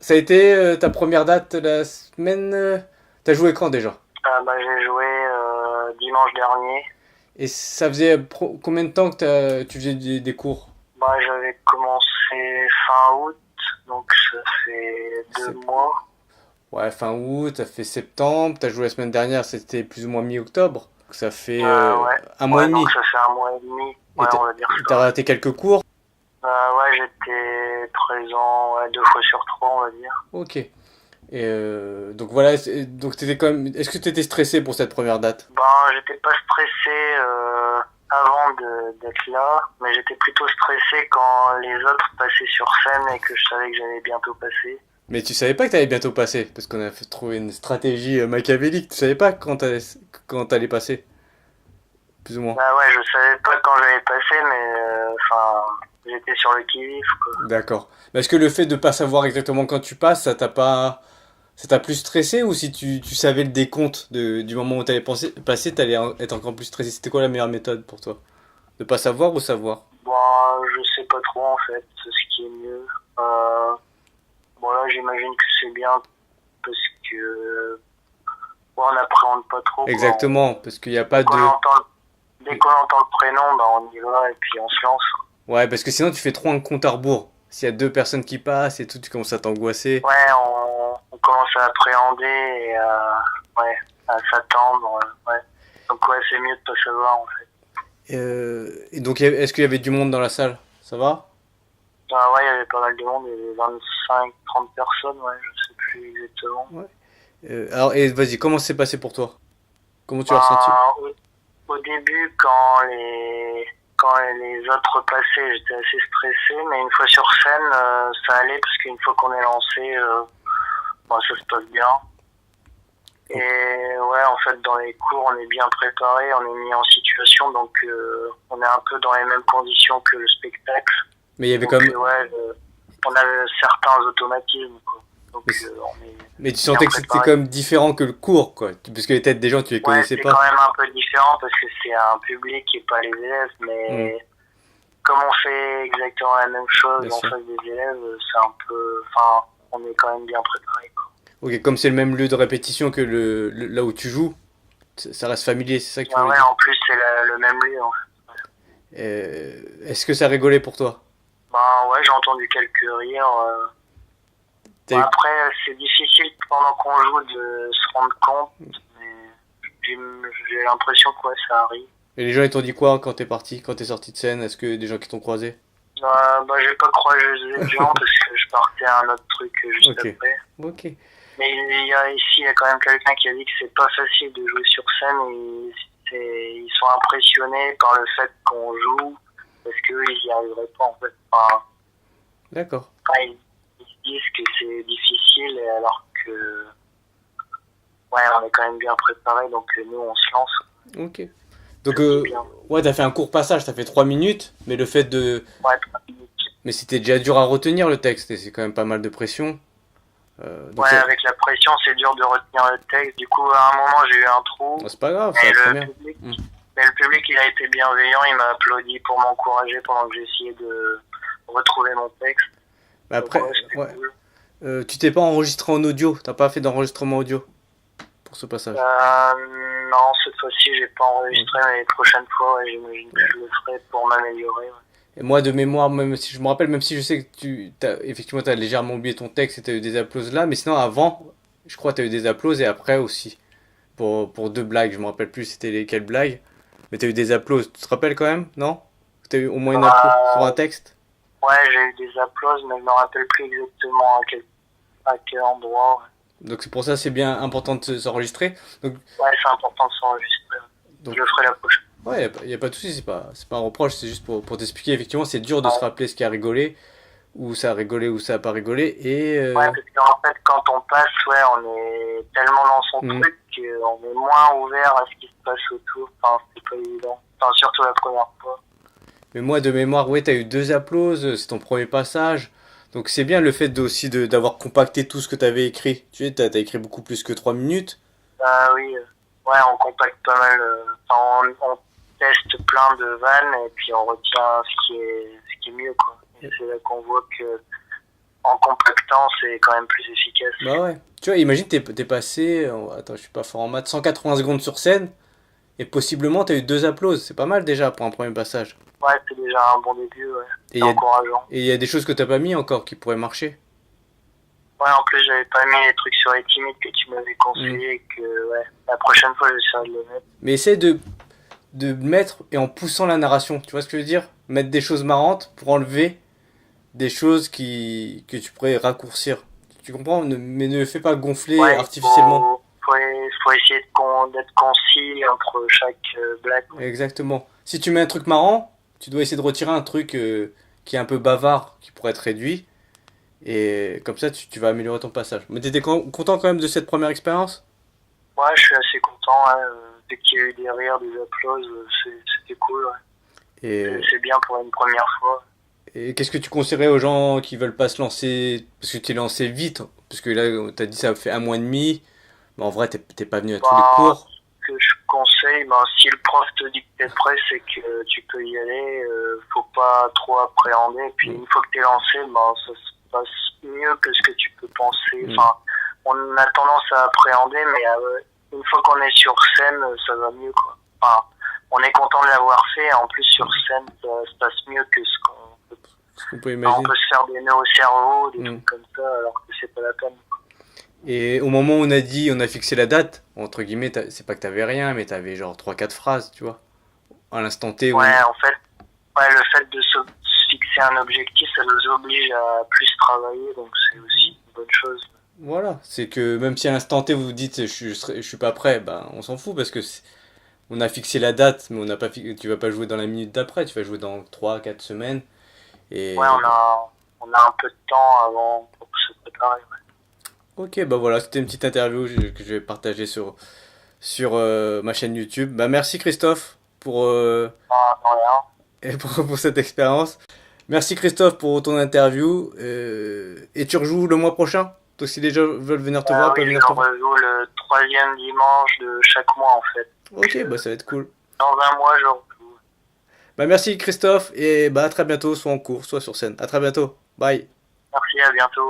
Ça a été ta première date la semaine. T'as joué quand déjà? J'ai joué dimanche dernier. Et ça faisait combien de temps que tu faisais des cours? J'avais commencé fin août, donc ça fait deux C'est- mois. Ouais, fin août, ça fait septembre. T'as joué la semaine dernière, c'était plus ou moins mi-octobre. Ça fait Ouais, un mois et ouais, donc demi. ça fait un mois et demi. Et Ouais, on va dire t'as ça. raté quelques cours? Ouais, j'étais présent ouais, deux fois sur trois, on va dire. Ok. Et donc voilà, donc t'étais quand même. Est-ce que t'étais stressé pour cette première date? J'étais pas stressé avant d'être là, mais j'étais plutôt stressé quand les autres passaient sur scène et que je savais que j'allais bientôt passer. Mais tu savais pas que t'allais bientôt passer, parce qu'on a fait trouver une stratégie machiavélique. Tu savais pas quand t'allais passer, plus ou moins. Bah ouais, je savais pas quand j'allais passer, mais j'étais sur le qui-vive, quoi. D'accord. Mais est-ce que le fait de pas savoir exactement quand tu passes, ça t'a plus stressé ou si tu savais le décompte du moment où t'allais passer, t'allais être encore plus stressé? C'était quoi la meilleure méthode pour toi? De pas savoir ou savoir? Je sais pas trop en fait, ce qui est mieux. Euh, là, j'imagine que c'est bien parce que on n'appréhende pas trop, quoi. Exactement, parce qu'il n'y a Dès pas qu'on de... entend, dès qu'on entend le prénom, on y va et puis on se lance. Ouais, parce que sinon tu fais trop un compte à rebours. S'il y a deux personnes qui passent et tout, tu commences à t'angoisser. Ouais, on commence à appréhender et ouais, à s'attendre. Ouais. Donc ouais, c'est mieux de pas savoir en fait. Et donc, est-ce qu'il y avait du monde dans la salle? Ça va? Ouais, il y avait pas mal de monde, il y avait 25, 30 personnes, ouais, je sais plus exactement. Ouais. Alors, et vas-y, comment c'est passé pour toi? Comment tu l'as ressenti? Ben, au début, quand les autres passaient, j'étais assez stressé, mais une fois sur scène, ça allait parce qu'une fois qu'on est lancé, ça se passe bien. Et ouais, en fait, dans les cours, on est bien préparé, on est mis en situation, donc on est un peu dans les mêmes conditions que le spectacle. Mais il y avait Donc comme. ouais, on a certains automatismes, quoi. Donc Mais, on est mais tu bien sentais que c'était préparé. comme différent que le cours, quoi. Parce que les têtes des gens, tu les Ouais, connaissais c'est quand pas. même un peu différent parce que c'est un public et pas les élèves, Hmm, mais comme on fait exactement la même chose bien en sûr. face des élèves, c'est un peu, enfin, on est quand même bien préparé, quoi. Ok, comme c'est le même lieu de répétition que là où tu joues, ça reste familier, c'est ça que tu voulais Ouais, dire. en plus c'est le même lieu, en fait. Est-ce que ça rigolait pour toi? Ouais, j'ai entendu quelques rires. T'as eu... Après, c'est difficile pendant qu'on joue de se rendre compte, mais j'ai j'ai l'impression que ouais, ça arrive. Et les gens, ils t'ont dit quoi quand t'es parti, quand t'es sorti de scène? Est-ce que des gens qui t'ont croisé? J'ai pas croisé les gens parce que je partais à un autre truc juste Ok. après. Ok. Mais il y a quand même quelqu'un qui a dit que c'est pas facile de jouer sur scène et ils sont impressionnés par le fait qu'on joue parce qu'eux, ils y arriveraient pas en fait. D'accord. Ils se disent que c'est difficile alors que ouais, on est quand même bien préparé donc nous on se lance, Ok. Donc, c'est bien. ouais, t'as fait un court passage, t'as fait 3 minutes, mais le fait de. Ouais, 3 minutes. Mais c'était déjà dur à retenir le texte, et c'est quand même pas mal de pression. Donc, Ouais, avec la pression, c'est dur de retenir le texte. Du coup, à un moment, j'ai eu un trou, oh, c'est pas grave, c'est mais la première. Hmm. mais le public, il a été bienveillant. Il m'a applaudi pour m'encourager pendant que j'essayais de retrouver mon texte. Mais Donc ouais, après, c'était ouais. cool. Tu t'es pas enregistré en audio, t'as pas fait d'enregistrement audio pour ce passage. Non, cette fois-ci, j'ai pas Hmm. enregistré, mais les prochaines fois, ouais, j'imagine que je le ferai pour m'améliorer. Ouais. Et moi, de mémoire, même si je me rappelle, même si je sais que effectivement, t'as légèrement oublié ton texte et t'as eu des applauses là, mais sinon, avant, je crois que t'as eu des applauses et après aussi. Pour deux blagues, je me rappelle plus c'était lesquelles blagues, mais t'as eu des applauses. Tu te rappelles quand même, non? T'as eu au moins une applause sur un Euh, texte? ouais, j'ai eu des applauses, mais je me rappelle plus exactement à quel endroit. Donc c'est pour ça c'est bien important de s'enregistrer. Donc, Ouais, c'est important de s'enregistrer. donc Je le ferai la prochaine. ouais, y a pas de souci, c'est pas un reproche, c'est juste pour t'expliquer. Effectivement, c'est dur de se Ouais. rappeler ce qui a rigolé, ou ça a rigolé, ou ça a pas rigolé. Et Ouais, parce qu'en fait, quand on passe, ouais, on est tellement dans son hmm. truc qu'on est moins ouvert à ce qui se passe autour. Enfin, c'est pas évident. Enfin, surtout la première fois. Mais moi de mémoire, ouais, t'as eu deux applauses, c'est ton premier passage. Donc c'est bien le fait aussi d'avoir compacté tout ce que t'avais écrit. Tu sais, t'as écrit beaucoup plus que 3 minutes. Ah oui, ouais, on contacte pas mal. On teste plein de vannes et puis on retient ce qui est mieux, quoi. Et c'est là qu'on voit que en compactant, c'est quand même plus efficace. Bah ouais. Tu vois, imagine t'es passé, attends, je suis pas fort en maths, 180 secondes sur scène, et possiblement t'as eu deux applauses. C'est pas mal déjà pour un premier passage. Ouais, c'est déjà un bon début, ouais. Et C'est encourageant. il y a des choses que t'as pas mis encore qui pourraient marcher. Ouais, en plus, j'avais pas mis les trucs sur les timides que tu m'avais conseillé, que, ouais, la prochaine fois, j'essaierai de le mettre. Mais essaie de mettre et en poussant la narration. Tu vois ce que je veux dire? Mettre des choses marrantes pour enlever des choses que tu pourrais raccourcir. Tu comprends? Mais ne le fais pas gonfler Ouais, artificiellement. faut essayer d'être concis entre chaque blague. Exactement. Si tu mets un truc marrant, tu dois essayer de retirer un truc qui est un peu bavard, qui pourrait être réduit. Et comme ça, tu vas améliorer ton passage. Mais t'étais content quand même de cette première expérience? Ouais, je suis assez content, hein. Dès qu'il y a eu des rires, des applauses, c'était cool, ouais. Et, C'est bien pour une première fois. et qu'est-ce que tu conseillerais aux gens qui veulent pas se lancer? Parce que tu t'es lancé vite. Parce que là, t'as dit ça fait un mois et demi. Mais en vrai, t'es pas venu à tous les Bah, cours. ce que je conseille, ben, si le prof te dit que t'es prêt, c'est que tu peux y aller. Faut pas trop appréhender. Puis Mm. une fois que t'es lancé, ben, ça se passe mieux que ce que tu peux penser. Mm. Enfin, on a tendance à appréhender, mais une fois qu'on est sur scène, ça va mieux, quoi. Enfin, on est content de l'avoir fait. En plus, sur scène, ça se passe mieux que ce qu'on peut. Ce qu'on peut Enfin, on imaginer. peut se faire des nœuds au cerveau, des Mm. trucs comme ça, alors que c'est pas la peine. Et au moment où on a fixé la date, entre guillemets, c'est pas que t'avais rien, mais t'avais genre trois quatre phrases, tu vois. À l'instant T où Ouais, en fait, ouais, le fait de se fixer un objectif, ça nous oblige à plus travailler, donc c'est aussi une bonne chose. voilà, c'est que même si à l'instant T vous vous dites je suis pas prêt, ben on s'en fout parce que on a fixé la date, mais on n'a pas tu vas pas jouer dans la minute d'après, tu vas jouer dans 3 4 semaines. Ouais, Et on a un peu de temps avant pour se préparer. Ouais. ok, bah voilà, c'était une petite interview que je vais partager sur ma chaîne YouTube. Bah merci Christophe Non, rien. et pour cette expérience. Merci Christophe pour ton interview. Et tu rejoues le mois prochain? Toi, si les gens veulent venir te voir, Oui, peuvent venir je te voir. rejoue le troisième dimanche de chaque mois, en fait. Ok, bah ça va être cool. Dans un mois, je rejoue. Bah merci Christophe et bah à très bientôt, soit en cours, soit sur scène. À très bientôt. Bye. Merci, à bientôt.